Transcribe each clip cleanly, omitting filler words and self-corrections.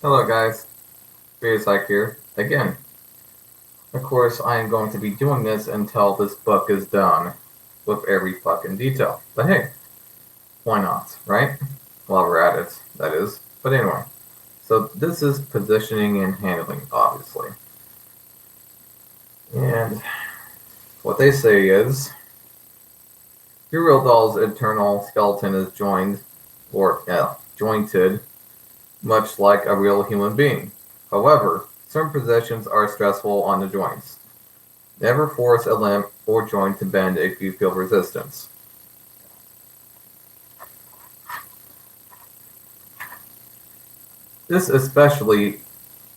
Hello guys, Beerzyke here, again. Of course, I am going to be doing this until this book is done, with every fucking detail. But hey, why not, right? While we're at it, that is. But anyway, so this is positioning and handling, obviously. And what they say is, your real doll's internal skeleton is jointed, much like a real human being. However, certain positions are stressful on the joints. Never force a limb or joint to bend if you feel resistance. This especially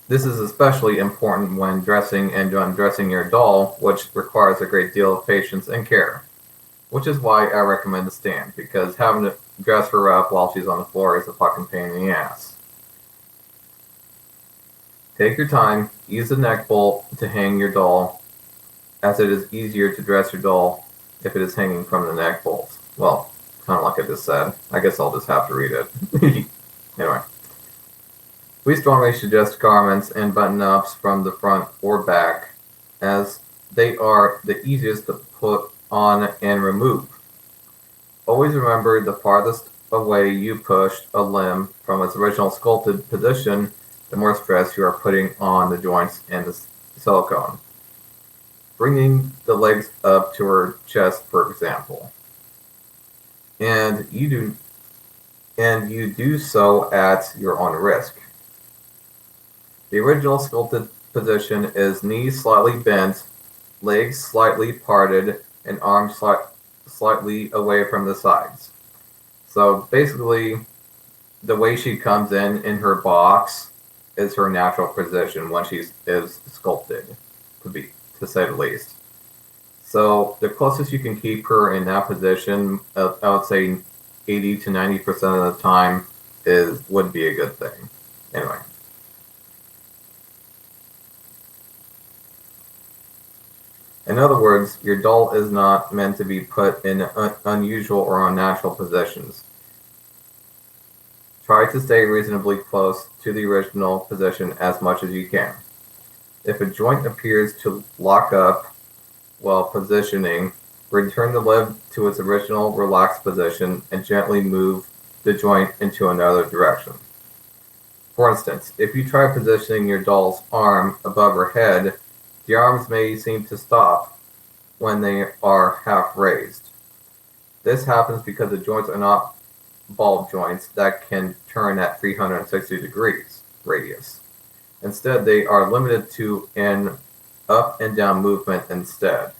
this is especially important when dressing and undressing your doll, which requires a great deal of patience and care. Which is why I recommend a stand, because having to dress her up while she's on the floor is a fucking pain in the ass. Take your time, use the neck bolt to hang your doll, as it is easier to dress your doll if it is hanging from the neck bolt. Well, kind of like I just said. I guess I'll just have to read it. Anyway. We strongly suggest garments and button-ups from the front or back, as they are the easiest to put on and remove. Always remember, the farthest away you push a limb from its original sculpted position, the more stress you are putting on the joints and the silicone. Bringing the legs up to her chest, for example. And you do so at your own risk. The original sculpted position is knees slightly bent, legs slightly parted, and arms slightly away from the sides. So basically, the way she comes in her box is her natural position when she is sculpted, to say the least. So the closest you can keep her in that position, I would say 80 to 90% of the time would be a good thing. Anyway. In other words, your doll is not meant to be put in unusual or unnatural positions. Try to stay reasonably close to the original position as much as you can. If a joint appears to lock up while positioning, return the limb to its original relaxed position and gently move the joint into another direction. For instance, if you try positioning your doll's arm above her head, the arms may seem to stop when they are half raised. This happens because the joints are not ball joints that can turn at 360 degrees radius. Instead, they are limited to an up and down movement instead.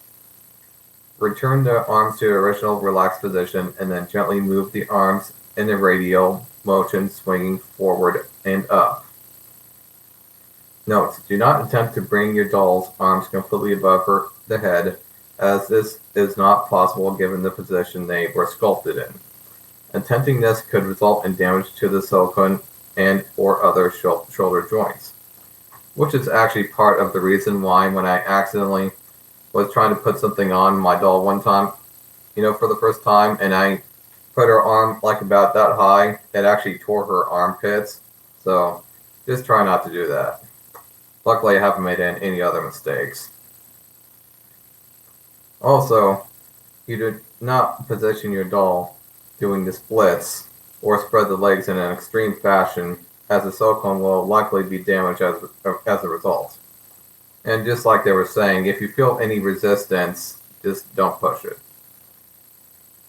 Return the arms to the original relaxed position and then gently move the arms in a radial motion, swinging forward and up. Note: do not attempt to bring your doll's arms completely above the head, as this is not possible given the position they were sculpted in. Attempting this could result in damage to the silicone and or other shoulder joints, which is actually part of the reason why when I accidentally was trying to put something on my doll one time, for the first time, and I put her arm like about that high, it actually tore her armpits. So just try not to do that. Luckily, I haven't made any other mistakes. Also, you do not position your doll doing the splits or spread the legs in an extreme fashion, as the silicone will likely be damaged as a result. And just like they were saying, if you feel any resistance, just don't push it.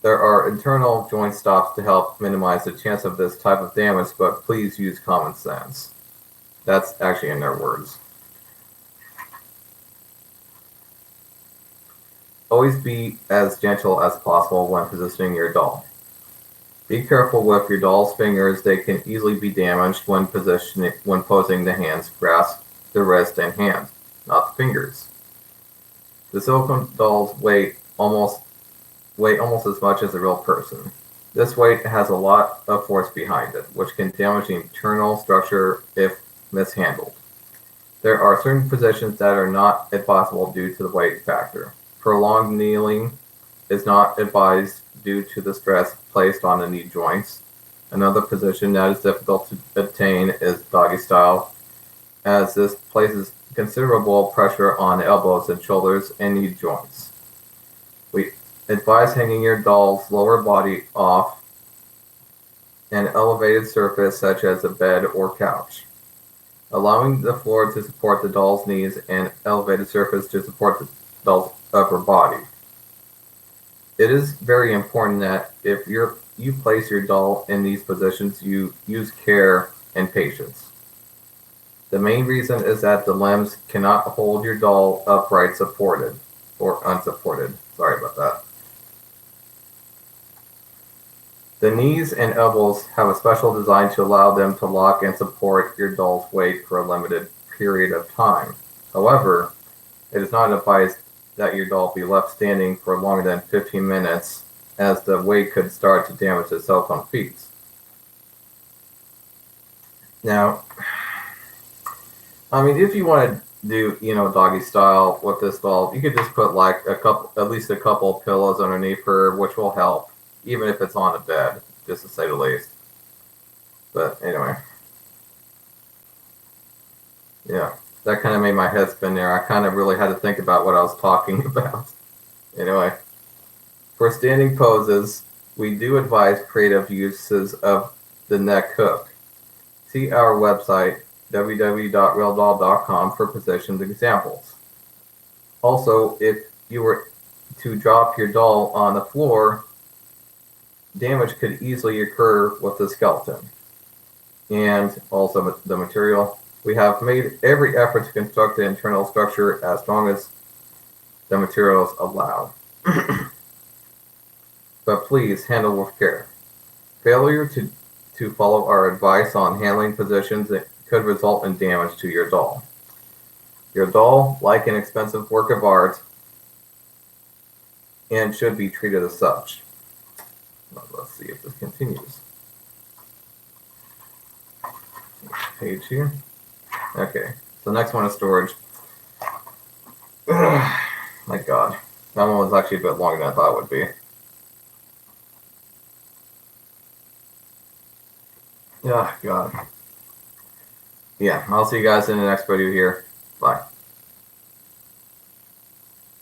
There are internal joint stops to help minimize the chance of this type of damage, but please use common sense. That's actually in their words. Always be as gentle as possible when positioning your doll. Be careful with your doll's fingers; they can easily be damaged when posing the hands. Grasp the wrist and hand, not the fingers. The silicone dolls weigh almost as much as a real person. This weight has a lot of force behind it, which can damage the internal structure if mishandled. There are certain positions that are not advisable due to the weight factor. Prolonged kneeling is not advised due to the stress placed on the knee joints. Another position that is difficult to obtain is doggy style, as this places considerable pressure on elbows and shoulders and knee joints. We advise hanging your doll's lower body off an elevated surface such as a bed or couch, allowing the floor to support the doll's knees and elevated surface to support the doll's upper body. It is very important that if you place your doll in these positions, you use care and patience. The main reason is that the limbs cannot hold your doll upright, supported, or unsupported. Sorry about that. The knees and elbows have a special design to allow them to lock and support your doll's weight for a limited period of time. However, it is not advised that your doll be left standing for longer than 15 minutes, as the weight could start to damage the silicone feet. Now, I mean, if you want to do, doggy style with this doll, you could just put like at least a couple of pillows underneath her, which will help, even if it's on a bed, just to say the least. But anyway, yeah. That kind of made my head spin there. I kind of really had to think about what I was talking about. Anyway, for standing poses, we do advise creative uses of the neck hook. See our website, www.realdoll.com, for positions examples. Also, if you were to drop your doll on the floor, damage could easily occur with the skeleton. And also the material. We have made every effort to construct the internal structure as strong as the materials allow. But please handle with care. Failure to follow our advice on handling positions could result in damage to your doll. Your doll, like an expensive work of art, and should be treated as such. Let's see if this continues. Page here. Okay, so next one is storage. My God, that one was actually a bit longer than I thought it would be. Yeah, God. Yeah, I'll see you guys in the next video here. Bye.